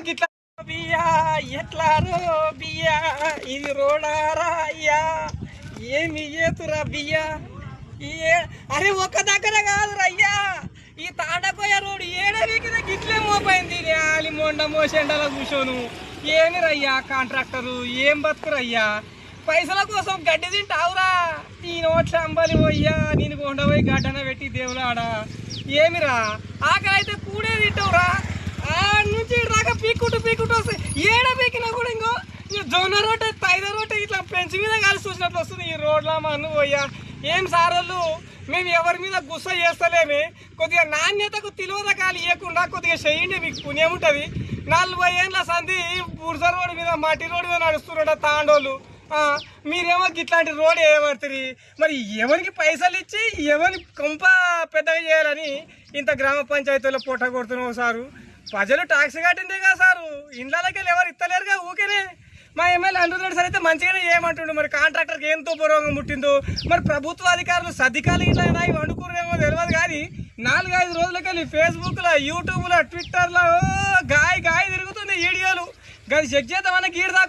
గిట్లా బియ్యా ఎట్లా రో బియ్యా ఇది రోడారా అయ్యా ఏమి ఏతురా బియ్యా అరే ఒక్క దగ్గర కాదు అయ్యా ఈ తాండకోయ రోడ్డు ఏడవికి గిట్లే మోపోయింది ఆలి మొండ మోసెండలా కూర్చోను ఏమి రయ్యా కాంట్రాక్టరు ఏం బతుకురయ్యా పైసల కోసం గడ్డి తింటావురా ఈ నోట్ల అంబలి పోయ్యా నేను కొండపోయి గడ్డన పెట్టి దేవులాడా ఏమిరా ఆకలి అయితే కూడే తింటావురా ఆ నుంచి రాక పీక్కుంటూ వస్తాయి ఏడ పీకినా కూడా ఇంకో జొన్న రోడ్డు తైద రోడ్డు ఇట్లా పెంచి మీద కలిసి చూసినట్లు వస్తుంది ఈ రోడ్ల మన్ను పోయ్యా ఏం సారోళ్ళు మేము ఎవరి మీద గుస్స చేస్తలేమే కొద్దిగా నాణ్యతకు తిలోదకాలు ఇవ్వకుండా కొద్దిగా చేయండి మీకు పుణ్యం ఉంటుంది 40 ఏళ్ళ సంధి బుర్జ రోడ్డు మీద మట్టి రోడ్డు మీద నడుస్తున్నాడు తాండోళ్ళు మీరేమో ఇట్లాంటి రోడ్ వేయబడుతుంది మరి ఎవరికి పైసలు ఇచ్చి ఎవరిని కొంప పెద్దగా చేయాలని ఇంత గ్రామ పంచాయతీలో పొట్ట కొడుతున్నావు సారు ప్రజలు ట్యాక్స్ కట్టిందే కదా సారు ఇండ్లకి ఎవరు ఇస్తలేరుగా ఊకేనే మా ఎమ్మెల్యే అంటున్నాడు సార్ అయితే మంచిగానే ఏమంటుండు మరి కాంట్రాక్టర్కి ఏం తోపరోగం ముట్టిందో మరి ప్రభుత్వ అధికారులు సర్దికాలు ఇట్లా వండుకునేమో తెలియదు కానీ 4-5 రోజులకెళ్ళి ఫేస్బుక్లో యూట్యూబ్లో ట్విట్టర్లో గాయ తిరుగుతుంది వీడియోలు అది చెక్ చేద్దామని గీడదా